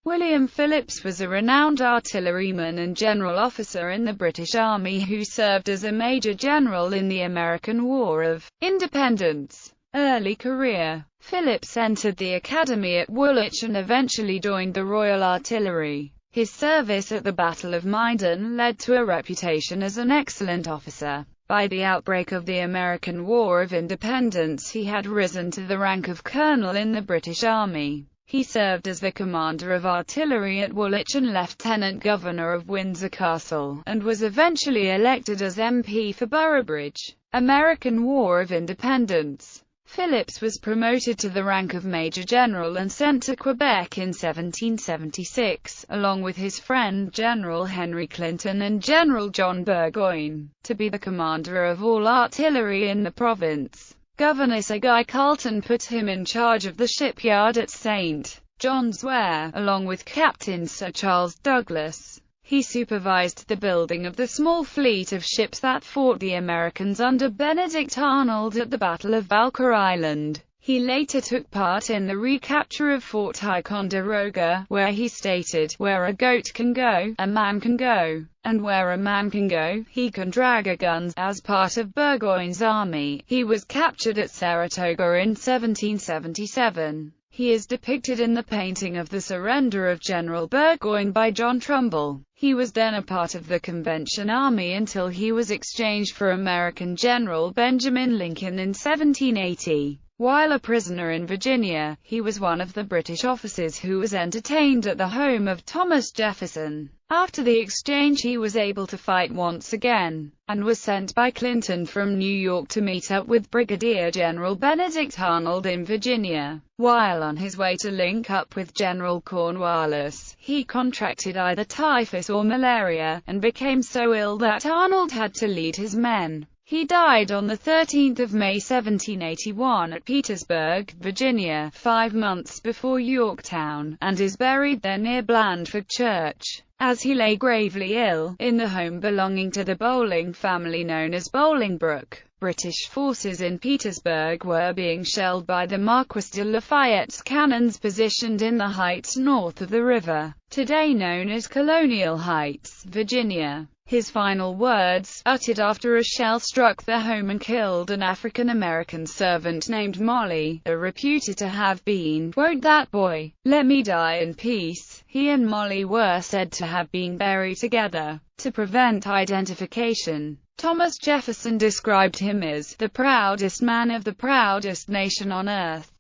William Phillips was a renowned artilleryman and general officer in the British Army who served as a major general in the American War of Independence. Early career. Phillips entered the academy at Woolwich and eventually joined the Royal Artillery. His service at the Battle of Maidan led to a reputation as an excellent officer. By the outbreak of the American War of Independence, he had risen to the rank of colonel in the British Army. He served as the commander of artillery at Woolwich and lieutenant governor of Windsor Castle, and was eventually elected as MP for Boroughbridge. American War of Independence. Phillips was promoted to the rank of Major General and sent to Quebec in 1776, along with his friend General Henry Clinton and General John Burgoyne, to be the commander of all artillery in the province. Governor Sir Guy Carleton put him in charge of the shipyard at St. John's where, along with Captain Sir Charles Douglas, he supervised the building of the small fleet of ships that fought the Americans under Benedict Arnold at the Battle of Valkyr Island. He later took part in the recapture of Fort Ticonderoga, where he stated, "Where a goat can go, a man can go, and where a man can go, he can drag a gun." As part of Burgoyne's army, he was captured at Saratoga in 1777. He is depicted in the painting of The Surrender of General Burgoyne by John Trumbull. He was then a part of the Convention Army until he was exchanged for American General Benjamin Lincoln in 1780. While a prisoner in Virginia, he was one of the British officers who was entertained at the home of Thomas Jefferson. After the exchange he was able to fight once again, and was sent by Clinton from New York to meet up with Brigadier General Benedict Arnold in Virginia. While on his way to link up with General Cornwallis, he contracted either typhus or malaria, and became so ill that Arnold had to lead his men. He died on 13 May 1781 at Petersburg, Virginia, 5 months before Yorktown, and is buried there near Blandford Church. As he lay gravely ill, in the home belonging to the Bowling family known as Bolingbroke, British forces in Petersburg were being shelled by the Marquis de Lafayette's cannons positioned in the heights north of the river, today known as Colonial Heights, Virginia. His final words, uttered after a shell struck their home and killed an African-American servant named Molly, are reputed to have been, "Won't that boy let me die in peace?" He and Molly were said to have been buried together. To prevent identification, Thomas Jefferson described him as the proudest man of the proudest nation on earth.